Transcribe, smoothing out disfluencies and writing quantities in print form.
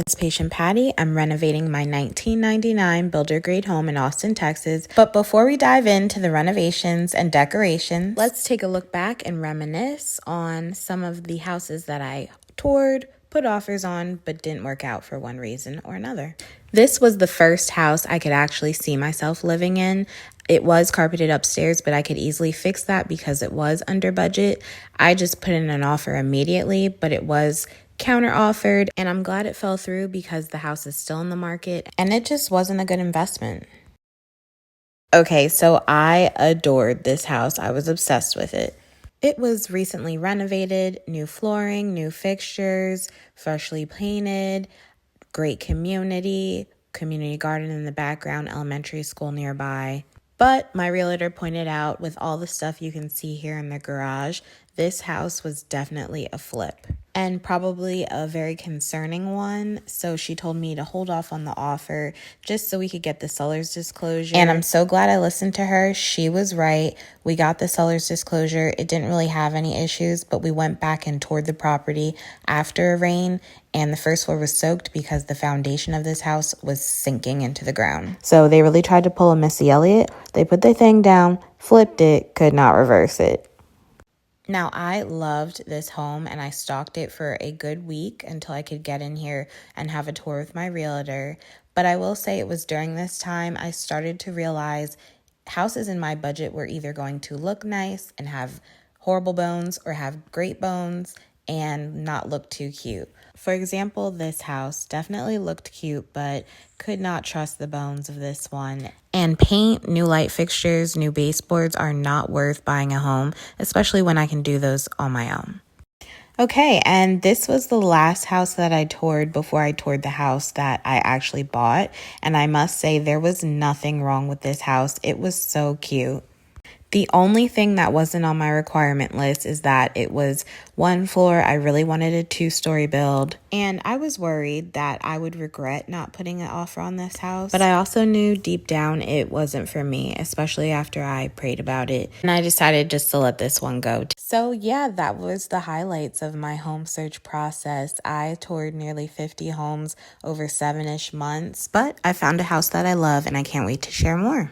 It's Patient Patty. I'm renovating my 1999 builder grade home in Austin, Texas. But before we dive into the renovations and decorations, let's take a look back and reminisce on some of the houses that I toured, put offers on, but didn't work out for one reason or another. This was the first house I could actually see myself living in. It was carpeted upstairs, but I could easily fix that because it was under budget. I just put in an offer immediately, but it was counter offered, and I'm glad it fell through because the house is still in the market and it just wasn't a good investment. Okay, so I adored this house. I was obsessed with it. It was recently renovated, new flooring, new fixtures, freshly painted, great community garden in the background, elementary school nearby. But my realtor pointed out, with all the stuff you can see here in the garage, this house was definitely a flip and probably a very concerning one. So she told me to hold off on the offer just so we could get the seller's disclosure. And I'm so glad I listened to her. She was right. We got the seller's disclosure. It didn't really have any issues, but we went back and toured the property after a rain, and the first floor was soaked because the foundation of this house was sinking into the ground. So they really tried to pull a Missy Elliott. They put the thing down, flipped it, could not reverse it. Now, I loved this home and I stalked it for a good week until I could get in here and have a tour with my realtor. But I will say it was during this time I started to realize houses in my budget were either going to look nice and have horrible bones or have great bones and not look too cute. For example, this house definitely looked cute, but could not trust the bones of this one. And paint, new light fixtures, new baseboards are not worth buying a home, especially when I can do those on my own. Okay, and this was the last house that I toured before I toured the house that I actually bought. And I must say, there was nothing wrong with this house. It was so cute. The only thing that wasn't on my requirement list is that it was one floor. I really wanted a 2-story build, and I was worried that I would regret not putting an offer on this house. But I also knew deep down it wasn't for me, especially after I prayed about it, and I decided just to let this one go. So yeah, that was the highlights of my home search process. I toured nearly 50 homes over 7-ish months, but I found a house that I love, and I can't wait to share more.